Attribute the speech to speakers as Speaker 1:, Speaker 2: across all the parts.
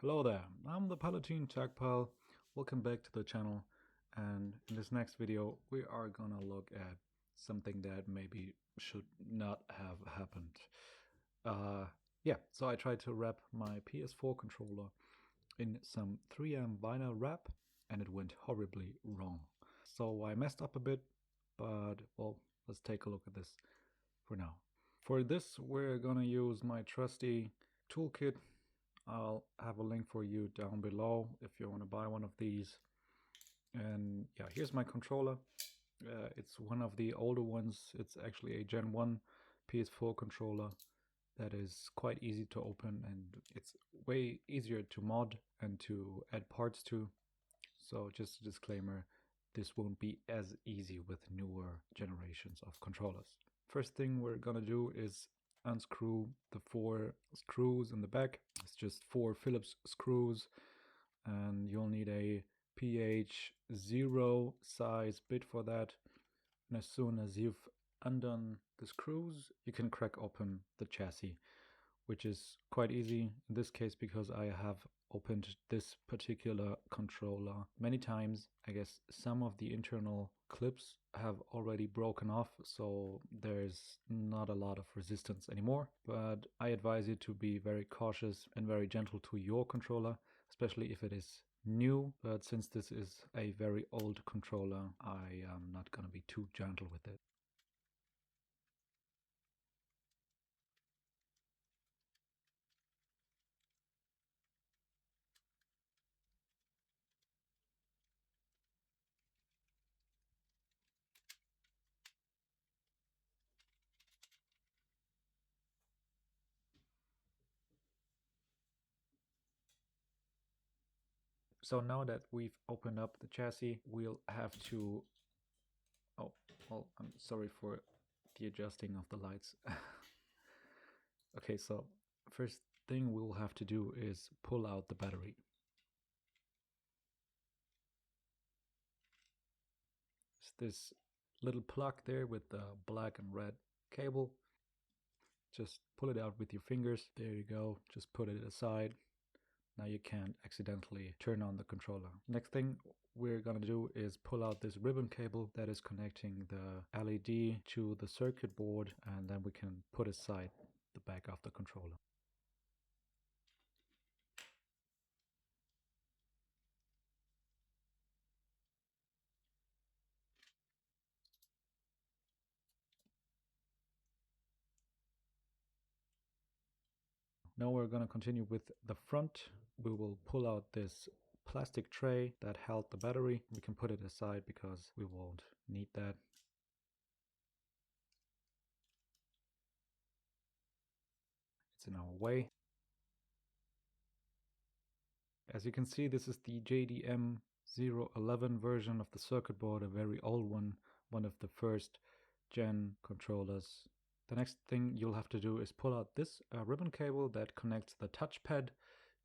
Speaker 1: Hello there, I'm the Palatine Tech Pal. Welcome back to the channel, and in this next video we are gonna look at something that maybe should not have happened. So I tried to wrap my PS4 controller in some 3M vinyl wrap and it went horribly wrong. So I messed up a bit, but well, let's take a look at this for now. For this we're gonna use my trusty toolkit. I'll have a link for you down below if you want to buy one of these. And yeah, here's my controller. It's one of the older ones. It's actually a Gen 1 PS4 controller that is quite easy to open, and it's way easier to mod and to add parts to. So just a disclaimer, this won't be as easy with newer generations of controllers. First thing we're gonna do is unscrew the 4 screws in the back. It's just 4 Phillips screws, and you'll need a PH0 size bit for that. And as soon as you've undone the screws, you can crack open the chassis, which is quite easy in this case because I have opened this particular controller many times. I guess some of the internal clips have already broken off, so there's not a lot of resistance anymore. But I advise you to be very cautious and very gentle to your controller, especially if it is new. But since this is a very old controller, I am not gonna be too gentle with it. So now that we've opened up the chassis, we'll have to... Oh, well, I'm sorry for the adjusting of the lights. Okay, so first thing we'll have to do is pull out the battery. It's this little plug there with the black and red cable. Just pull it out with your fingers. There you go. Just put it aside. Now you can't accidentally turn on the controller. Next thing we're gonna do is pull out this ribbon cable that is connecting the LED to the circuit board, and then we can put aside the back of the controller. Now we're going to continue with the front. We will pull out this plastic tray that held the battery. We can put it aside because we won't need that. It's in our way. As you can see, this is the JDM 011 version of the circuit board, a very old one of the first gen controllers. The next thing you'll have to do is pull out this ribbon cable that connects the touchpad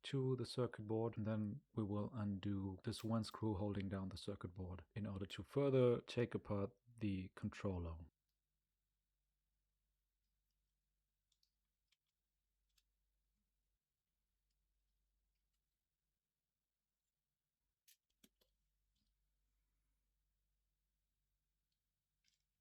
Speaker 1: to the circuit board, and then we will undo this one screw holding down the circuit board in order to further take apart the controller.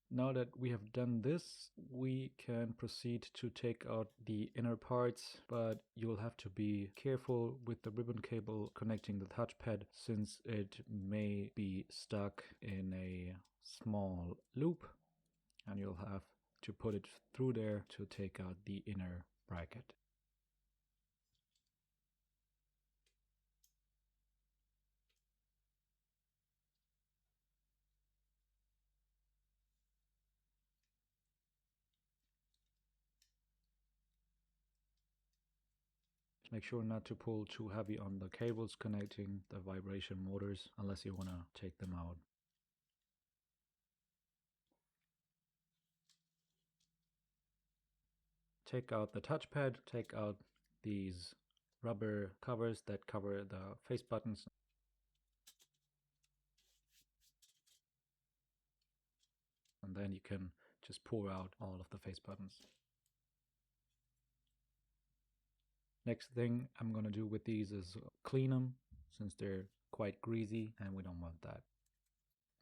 Speaker 1: Now that we have done this, we can proceed to take out the inner parts, but you'll have to be careful with the ribbon cable connecting the touchpad, since it may be stuck in a small loop, and you'll have to put it through there to take out the inner bracket. Make sure not to pull too heavy on the cables connecting the vibration motors unless you want to take them out. Take out the touchpad, take out these rubber covers that cover the face buttons. And then you can just pour out all of the face buttons. Next thing I'm gonna do with these is clean them, since they're quite greasy and we don't want that.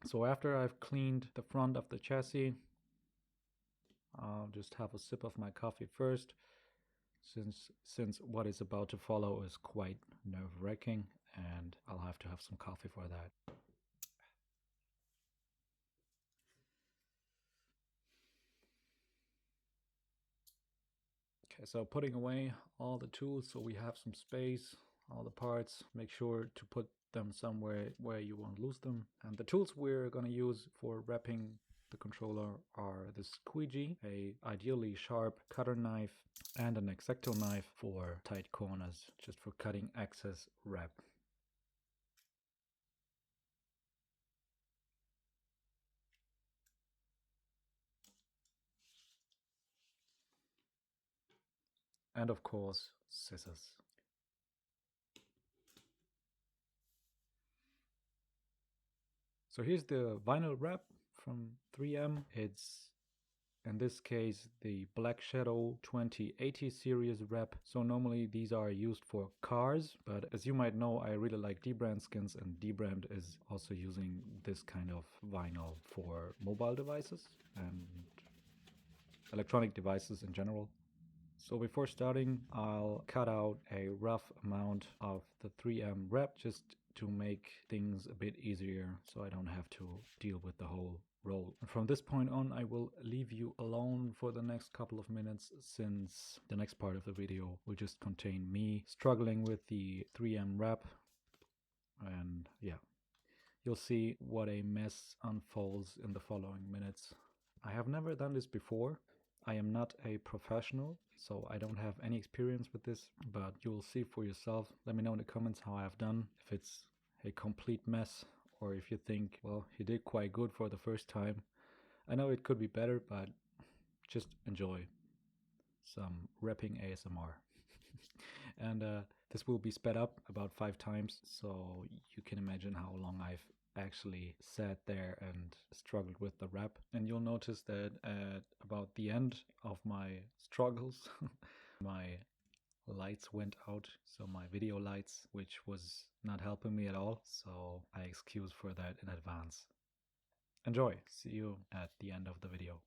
Speaker 1: So after I've cleaned the front of the chassis, I'll just have a sip of my coffee first, since what is about to follow is quite nerve-wracking, and I'll have to have some coffee for that. Okay, so putting away all the tools so we have some space, all the parts, make sure to put them somewhere where you won't lose them. And the tools we're going to use for wrapping the controller are the squeegee, a ideally sharp cutter knife, and an X-Acto knife for tight corners, just for cutting excess wrap. And of course, scissors. So here's the vinyl wrap from 3M. It's, in this case, the Black Shadow 2080 series wrap. So normally these are used for cars, but as you might know, I really like dbrand skins, and dbrand is also using this kind of vinyl for mobile devices and electronic devices in general. So before starting, I'll cut out a rough amount of the 3M wrap just to make things a bit easier, so I don't have to deal with the whole roll. And from this point on, I will leave you alone for the next couple of minutes, since the next part of the video will just contain me struggling with the 3M wrap. And yeah, you'll see what a mess unfolds in the following minutes. I have never done this before. I am not a professional, so I don't have any experience with this, but you will see for yourself. Let me know in the comments how I have done, if it's a complete mess, or if you think, well, he did quite good for the first time. I know it could be better, but just enjoy some wrapping ASMR. And this will be sped up about 5 times, so you can imagine how long I've actually sat there and struggled with the wrap. And you'll notice that at about the end of my struggles, my lights went out, so my video lights, which was not helping me at all, so I excuse for that in advance. Enjoy! See you at the end of the video.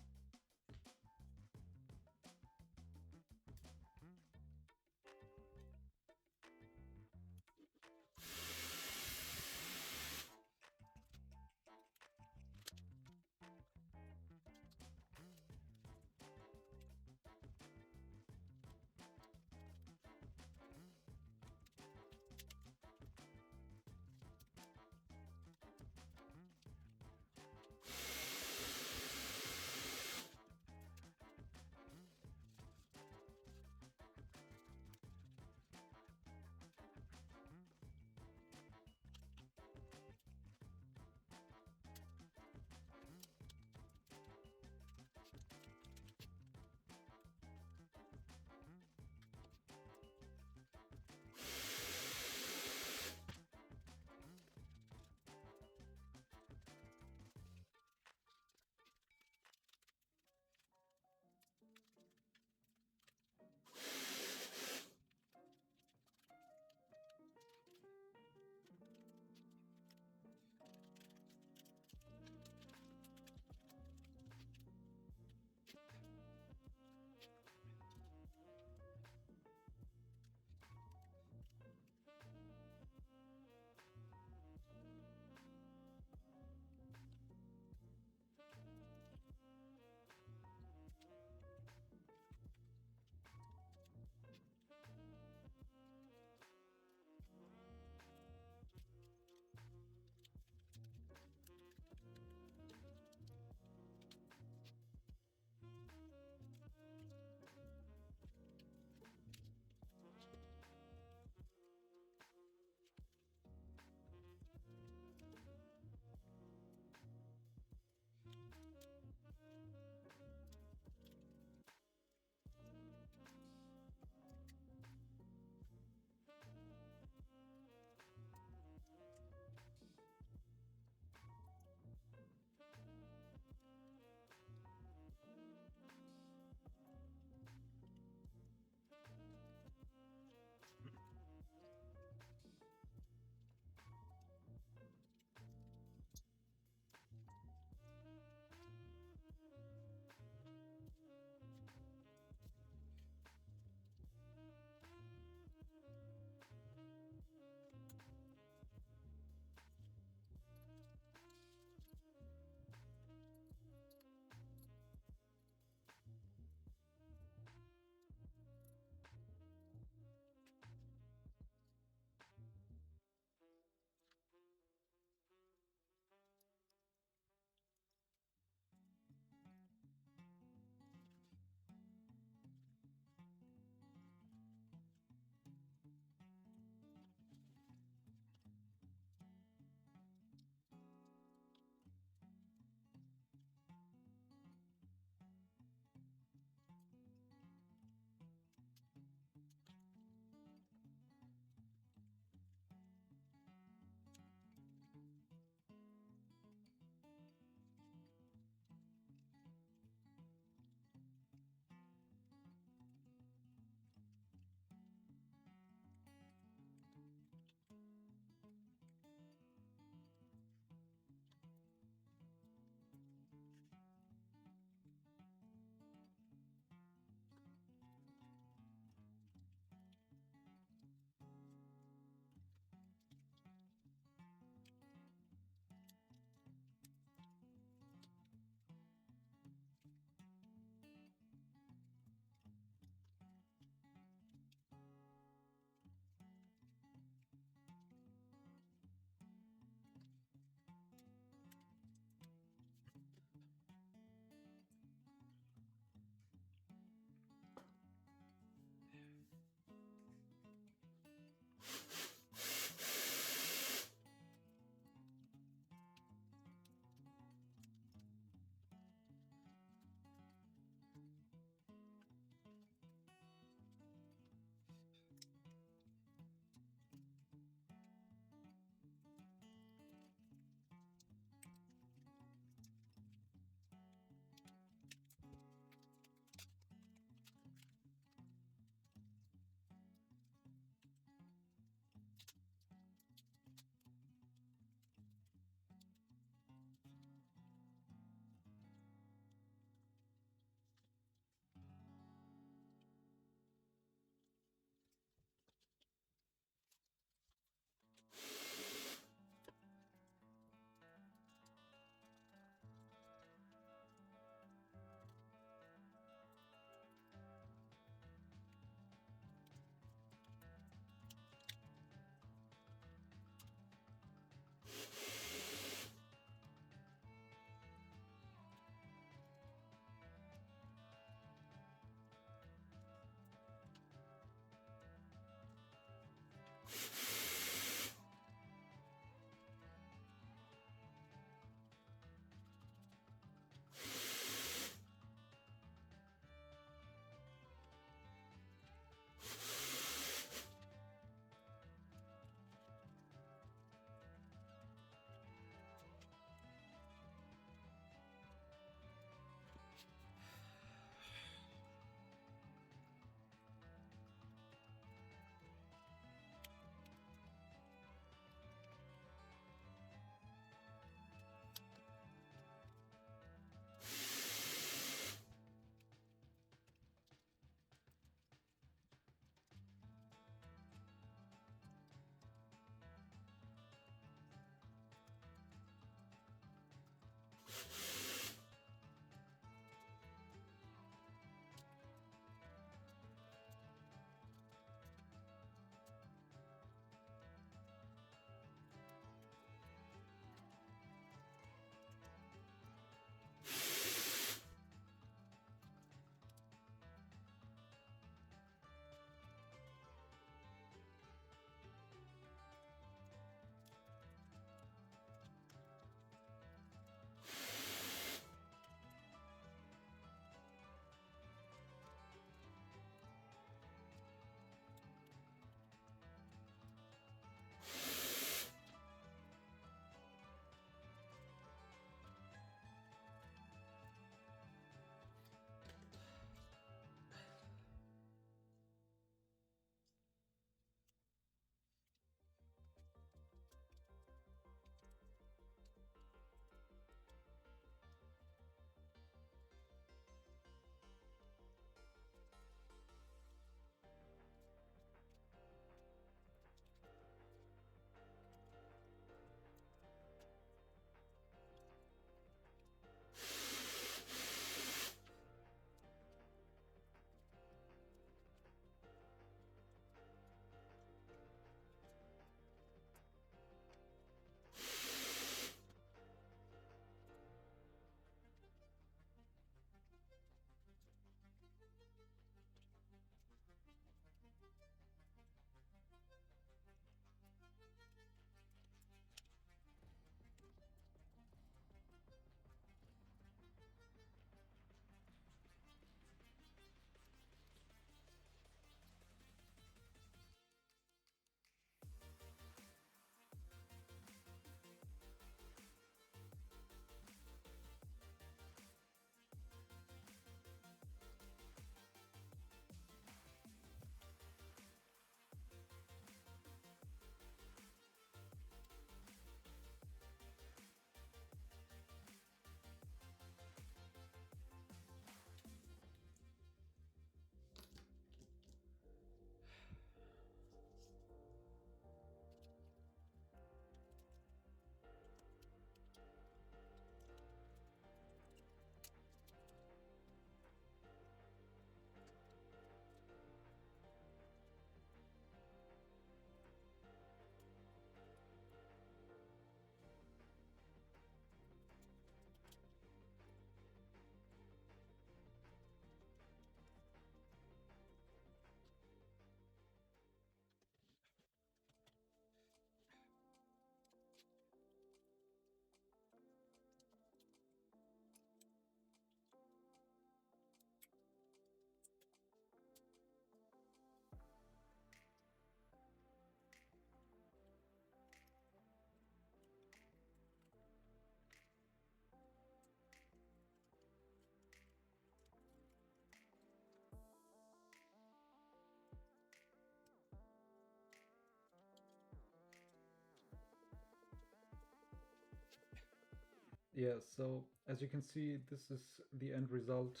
Speaker 1: Yeah, so as you can see, this is the end result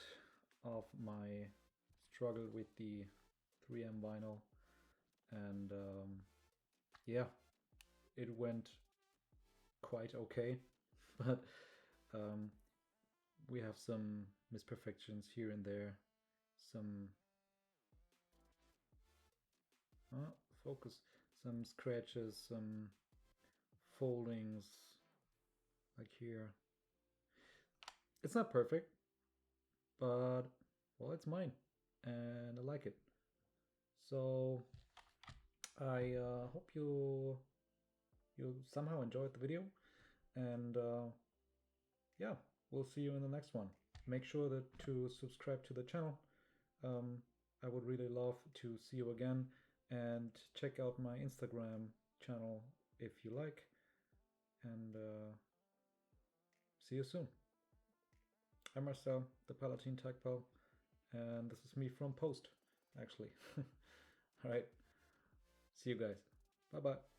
Speaker 1: of my struggle with the 3M vinyl, and yeah, it went quite okay, but um, we have some misperfections here and there, some focus, some scratches, some foldings, like here. It's not perfect, but well, it's mine, and I like it. So I hope you somehow enjoyed the video, and yeah, we'll see you in the next one. Make sure that to subscribe to the channel. um, I would really love to see you again, and check out my Instagram channel if you like, and see you soon. I'm Marcel, the Palatine Tech Pal, and this is me from Post, actually. All right, see you guys. Bye bye.